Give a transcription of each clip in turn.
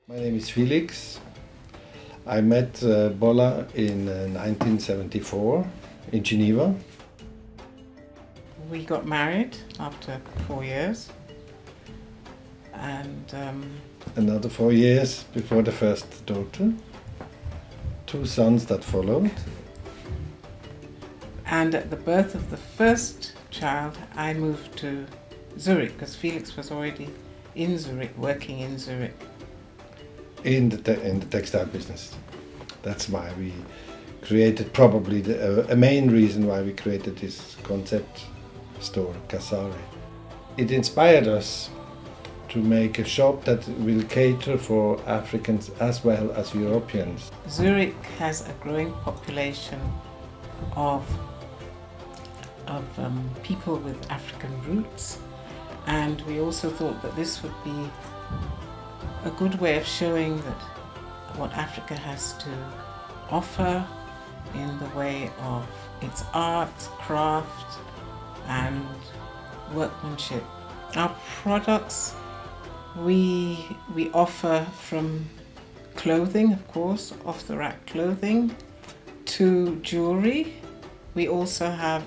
My name is Felix. I met Bola in 1974 in Geneva. We got married after 4 years, and Another 4 years before the first daughter. 2 sons that followed. and at the birth of the first child, I moved to Zurich because Felix was already in Zurich, working in Zurich. In the textile business. That's why we created, probably a main reason why we created this concept store, Cassare. It inspired us to make a shop that will cater for Africans as well as Europeans. Zurich has a growing population of people with African roots, and we also thought that this would be a good way of showing that what Africa has to offer in the way of its art, craft and workmanship. Our products we offer from clothing, of course, off-the-rack clothing, to jewellery. We also have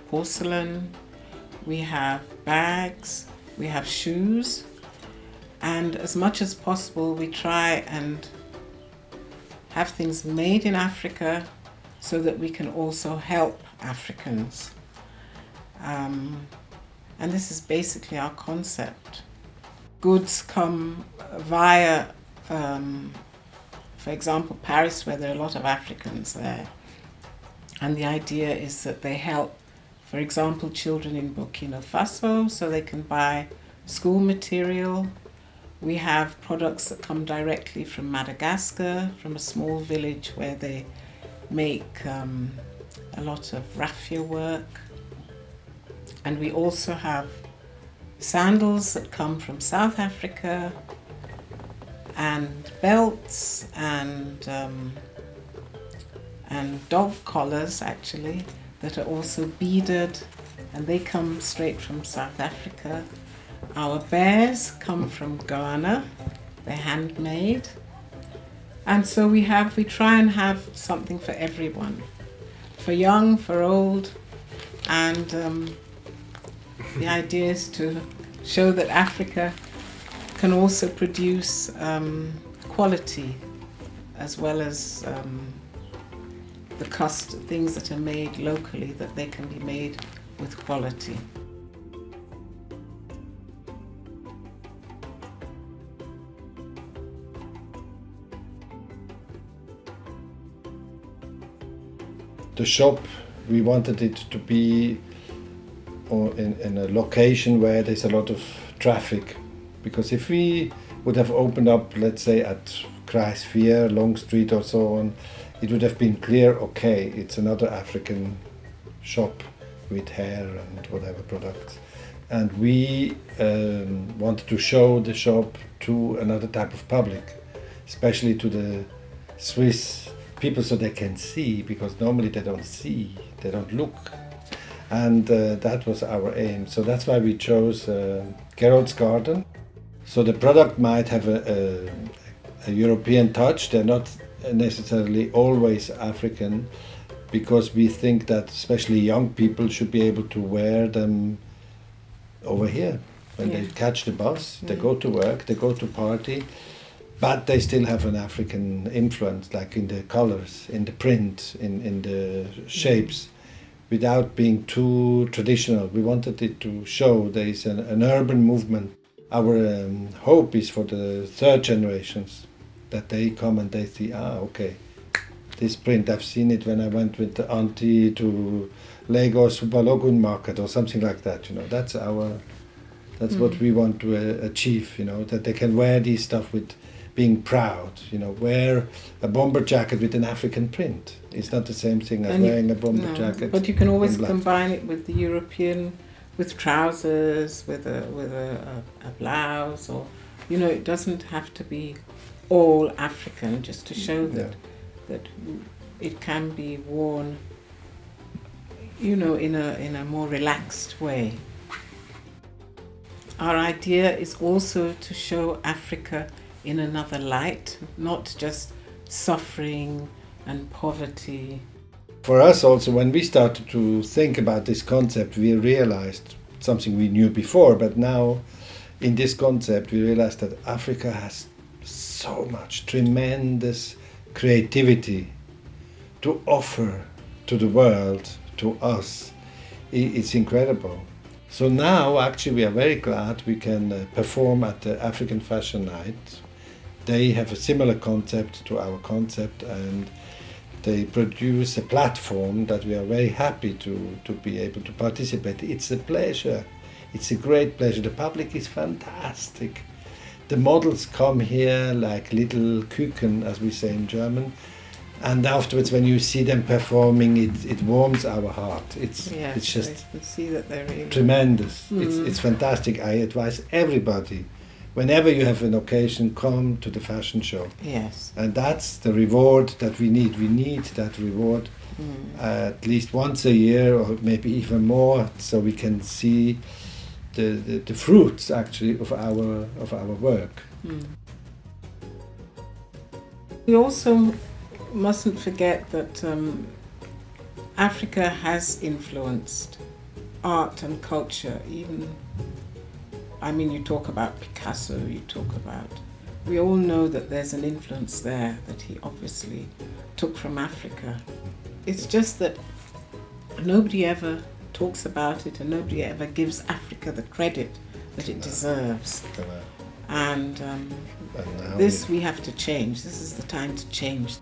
porcelain, we have bags, we have shoes, and as much as possible we try and have things made in Africa so that we can also help Africans. And this is basically our concept. Goods come via, for example, Paris, where there are a lot of Africans there. And the idea is that they help, for example, children in Burkina Faso so they can buy school material. We have products that come directly from Madagascar, from a small village where they make a lot of raffia work. And we also have sandals that come from South Africa, and belts and dog collars actually that are also beaded, and they come straight from South Africa. Our bears come from Ghana, they're handmade. And so we try and have something for everyone, for young, for old, and the idea is to show that Africa can also produce quality as well as the things that are made locally, that they can be made with quality. The shop, we wanted it to be in a location where there's a lot of traffic, because if we would have opened up, let's say at Kreisvier, Long Street or so on, it would have been clear, okay, it's another African shop with hair and whatever products. And we wanted to show the shop to another type of public, especially to the Swiss people, so they can see, because normally they don't see, they don't look. And that was our aim. So that's why we chose Geroldsgarten. So the product might have a European touch. They're not necessarily always African, because we think that especially young people should be able to wear them over here. When they catch the bus, they go to work, they go to party, but they still have an African influence, like in the colors, in the print, in the shapes, without being too traditional. We wanted it to show there is an urban movement. Our hope is for the third generations, that they come and they see, okay, this print, I've seen it when I went with the auntie to Lagos Balogun market or something like that. That's what we want to achieve. That they can wear these stuff with being proud. Wear a bomber jacket with an African print. It's not the same thing as wearing a bomber jacket. But you can always combine it with the European, with trousers, with a blouse, or it doesn't have to be all African, just to show that it can be worn, in a more relaxed way. Our idea is also to show Africa in another light, not just suffering and poverty. For us also, when we started to think about this concept, we realized something we knew before, but now in this concept we realized that Africa has so much tremendous creativity to offer to the world, to us. It's incredible. So now actually we are very glad we can perform at the African Fashion Night. They have a similar concept to our concept, and they produce a platform that we are very happy to be able to participate. It's a pleasure. It's a great pleasure. The public is fantastic. The models come here like little Küken, as we say in German. And afterwards, when you see them performing, it warms our heart. It's just you can see that they're really tremendous. It's fantastic. I advise everybody, whenever you have an occasion, come to the fashion show. Yes. And that's the reward that we need. We need that reward at least once a year, or maybe even more, so we can see the fruits actually of our work. We also mustn't forget that Africa has influenced art and culture. Even, I mean, you talk about Picasso, we all know that there's an influence there that he obviously took from Africa. It's just that nobody ever talks about it, and nobody ever gives Africa the credit that it deserves. And this we have to change. This is the time to change.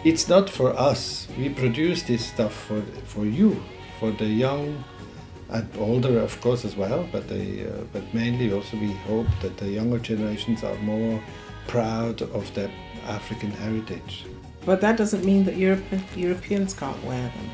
It's not for us. We produce this stuff for you, for the young and older, of course, as well. But mainly also we hope that the younger generations are more proud of their African heritage. But that doesn't mean that Europeans can't wear them.